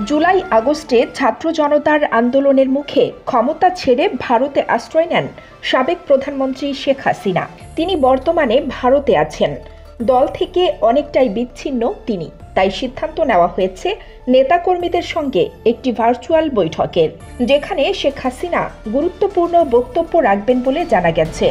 জুলাই আগস্টে ছাত্র জনতার আন্দোলনের মুখে ক্ষমতা ছেড়ে ভারতে আশ্রয় নেন সাবেক প্রধানমন্ত্রী শেখ হাসিনা। তিনি বর্তমানে ভারতে আছেন। দল থেকে অনেকটাই বিচ্ছিন্ন তিনি, তাই সিদ্ধান্ত নেওয়া হয়েছে নেতাকর্মীদের সঙ্গে একটি ভার্চুয়াল বৈঠকের, যেখানে শেখ হাসিনা গুরুত্বপূর্ণ বক্তব্য রাখবেন বলে জানা গেছে।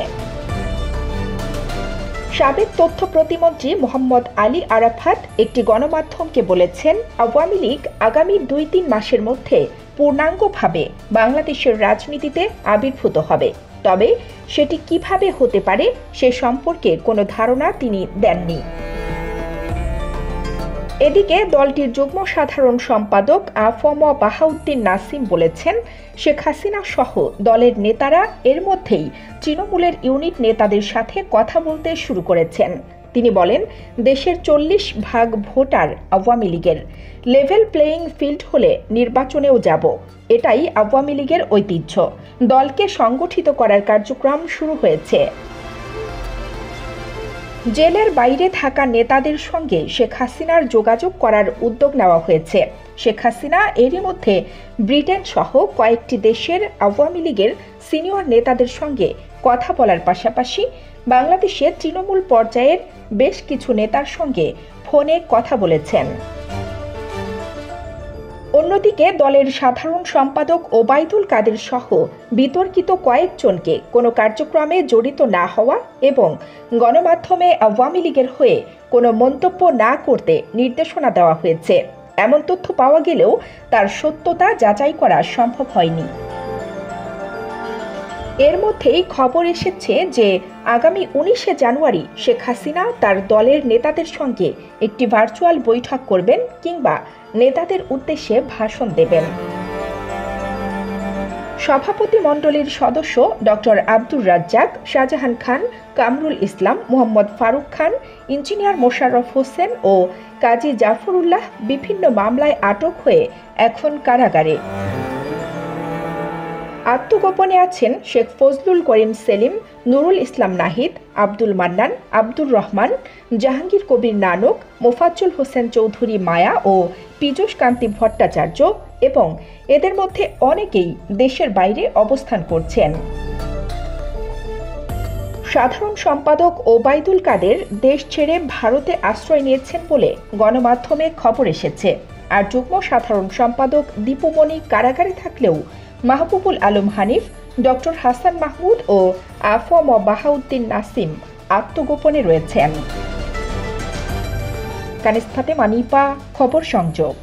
সাবেক তথ্য প্রতিমন্ত্রী মোহাম্মদ আলী আরাফাত একটি গণমাধ্যমকে বলেছেন, আওয়ামী লীগ আগামী 2-3 মাসের মধ্যে পূর্ণাঙ্গভাবে বাংলাদেশের রাজনীতিতে আবির্ভূত হবে, তবে সেটি কিভাবে হতে পারে সে সম্পর্কে কোনো ধারণা তিনি দেননি। এদিকে দলটির যুগ্ম সাধারণ সম্পাদক আফম বাহাউদ্দিন নাসিম বলেছেন, শেখ হাসিনা সহ দলের নেতারা এর মধ্যেই তৃণমূলের ইউনিট নেতাদের সাথে কথা বলতে শুরু করেছেন। তিনি বলেন, দেশের 40% ভোটার আওয়ামী লীগের। লেভেল প্লেয়িং ফিল্ড হলে নির্বাচনেও যাব, এটাই আওয়ামী লীগের ঐতিহ্য। দলকে সংগঠিত করার কার্যক্রম শুরু হয়েছে। জেলের বাইরে থাকা নেতাদের সঙ্গে শেখ হাসিনার যোগাযোগ করার উদ্যোগ নেওয়া হয়েছে। শেখ হাসিনা এরই মধ্যে ব্রিটেন সহ কয়েকটি দেশের আওয়ামী লীগের সিনিয়র নেতাদের সঙ্গে কথা বলার পাশাপাশি বাংলাদেশের তৃণমূল পর্যায়ের বেশ কিছু নেতার সঙ্গে ফোনে কথা বলেছেন। অন্যদিকে দলের সাধারণ সম্পাদক ওবায়দুল কাদের সহ বিতর্কিত কয়েকজনকে কোনো কার্যক্রমে জড়িত না হওয়া এবং গণমাধ্যমে আওয়ামী লীগের হয়ে কোনো মন্তব্য না করতে নির্দেশনা দেওয়া হয়েছে। এমন তথ্য পাওয়া গেলেও তার সত্যতা যাচাই করা সম্ভব হয়নি। এর মধ্যেই খবর এসেছে যে আগামী 19শে জানুয়ারি শেখ হাসিনা তার দলের নেতাদের সঙ্গে একটি ভার্চুয়াল বৈঠক করবেন কিংবা নেতাদের উদ্দেশ্যে ভাষণ দেবেন। সভাপতি মণ্ডলীর সদস্য ডক্টর আব্দুর রাজ্জাক, শাহজাহান খান, কামরুল ইসলাম, মোহাম্মদ ফারুক খান, ইঞ্জিনিয়ার মোশাররফ হোসেন ও কাজী জাফরুল্লাহ বিভিন্ন মামলায় আটক হয়ে এখন কারাগারে। আত্মগোপনে আছেন শেখ ফজলুল করিম সেলিম, নুরুল ইসলাম নাহিদ, আব্দুল মান্নান, আব্দুর রহমান, জাহাঙ্গীর কবির নানক, মোফাজ্জল হোসেন চৌধুরী মায়া ও পীযূষ কান্তি ভট্টাচার্য এবং এদের মধ্যে অনেকেই দেশের বাইরে অবস্থান করছেন। সাধারণ সম্পাদক ওবায়দুল কাদের দেশ ছেড়ে ভারতে আশ্রয় নিয়েছেন বলে গণমাধ্যমে খবর এসেছে। আর যুগ্ম সাধারণ সম্পাদক দীপুমণি কারাগারে থাকলেও মাহবুবুল আলম হানিফ, ডক্টর হাসান মাহমুদ ও আফম বাহাউদ্দিন নাসিম আত্মগোপনে রয়েছেন। কানিস্তাতে মানিপা, খবর সংযোগ।